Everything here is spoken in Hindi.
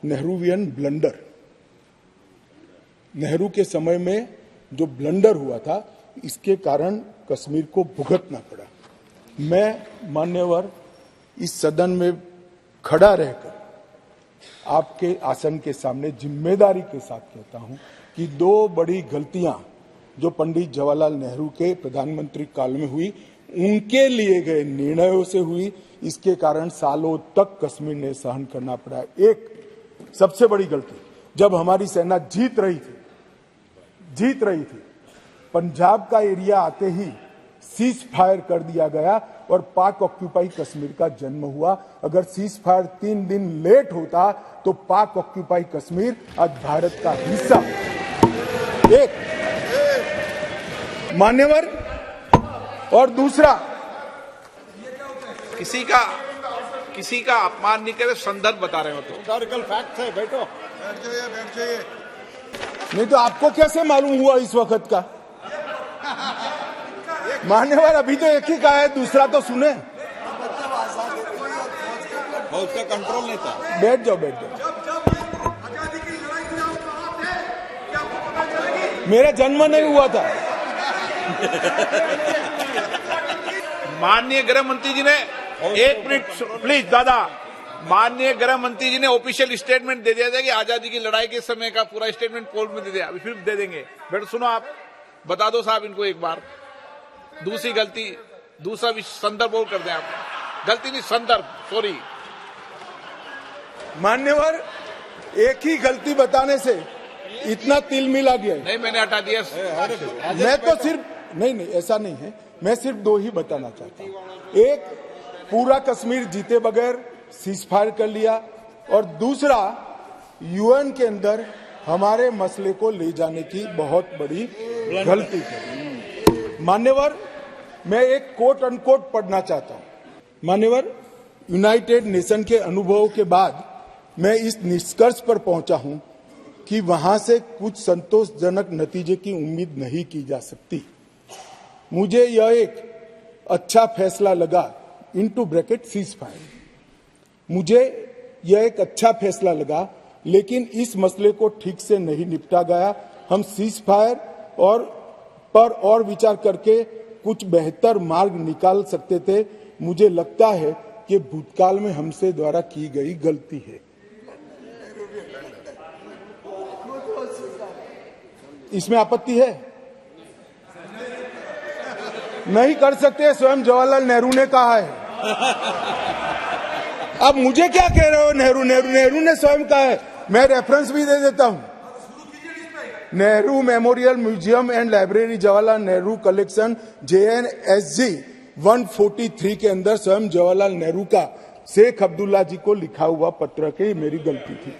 नेहरूवियन ब्लंडर, नेहरू के समय में जो ब्लंडर हुआ था, इसके कारण कश्मीर को भुगतना पड़ा। मैं मान्यवर इस सदन में खड़ा रहकर आपके आसन के सामने जिम्मेदारी के साथ कहता हूं कि दो बड़ी गलतियां जो पंडित जवाहरलाल नेहरू के प्रधानमंत्री काल में हुई, उनके लिए गए निर्णयों से हुई। इसके कारण सालों तक कश्मीर ने सहन करना पड़ा। एक सबसे बड़ी गलती, जब हमारी सेना जीत रही थी, पंजाब का एरिया आते ही सीज फायर कर दिया गया और पाक ऑक्यूपाई कश्मीर का जन्म हुआ। अगर सीज फायर 3 दिन लेट होता तो पाक ऑक्यूपाई कश्मीर आज भारत का हिस्सा। एक मान्यवर, और दूसरा, किसी का अपमान नहीं करे, संदर्भ बता रहे हो तो हिस्टोरिकल फैक्ट है। बैठ जाइए। नहीं तो आपको कैसे मालूम हुआ इस वक्त का? मान्यवर, अभी तो एक ही का है, दूसरा तो सुने। उसका कंट्रोल नहीं था। बैठ जाओ। मेरा जन्म नहीं हुआ था। माननीय गृह मंत्री जी ने, एक मिनट प्लीज दादा, माननीय गृह मंत्री जी ने ऑफिशियल स्टेटमेंट दे दिया था कि आजादी की लड़ाई के समय का पूरा स्टेटमेंट कोर्ट में दे दिया, अभी फिर दे देंगे। बेटा सुनो, आप बता दो साहब इनको एक बार। दूसरी गलती, दूसरा संदर्भ और कर दें आप। गलती नहीं, संदर्भ, सॉरी। मान्यवर, एक ही गलती बताने से इतना तिल मिला गया। नहीं, मैंने हटा दिया। मैं तो सिर्फ नहीं, ऐसा नहीं है। मैं सिर्फ 2 ही बताना चाहता हूं। एक, पूरा कश्मीर जीते बगैर सीज फायर कर लिया, और दूसरा, यूएन के अंदर हमारे मसले को ले जाने की बहुत बड़ी गलती की। मान्यवर, मैं एक कोट अनकोट पढ़ना चाहता हूं। मान्यवर, यूनाइटेड नेशन के अनुभवों के बाद मैं इस निष्कर्ष पर पहुंचा हूं कि वहां से कुछ संतोषजनक नतीजे की उम्मीद नहीं की जा सकती। मुझे यह एक अच्छा फैसला लगा, इनटू ब्रैकेट सीज फायर, मुझे यह एक अच्छा फैसला लगा, लेकिन इस मसले को ठीक से नहीं निपटा गया। हम सीज फायर और विचार करके कुछ बेहतर मार्ग निकाल सकते थे। मुझे लगता है कि भूतकाल में हमसे द्वारा की गई गलती है। इसमें आपत्ति है? नहीं कर सकते, स्वयं जवाहरलाल नेहरू ने कहा है। अब मुझे क्या कह रहे हो? नेहरू ने स्वयं कहा है। मैं रेफरेंस भी दे देता हूं। Nehru memorial museum and library, Jawaharlal Nehru collection, JNSG 143 के अंदर स्वयं जवाहरलाल नेहरू का शेख अब्दुल्ला जी को लिखा हुआ पत्र की मेरी गलती थी।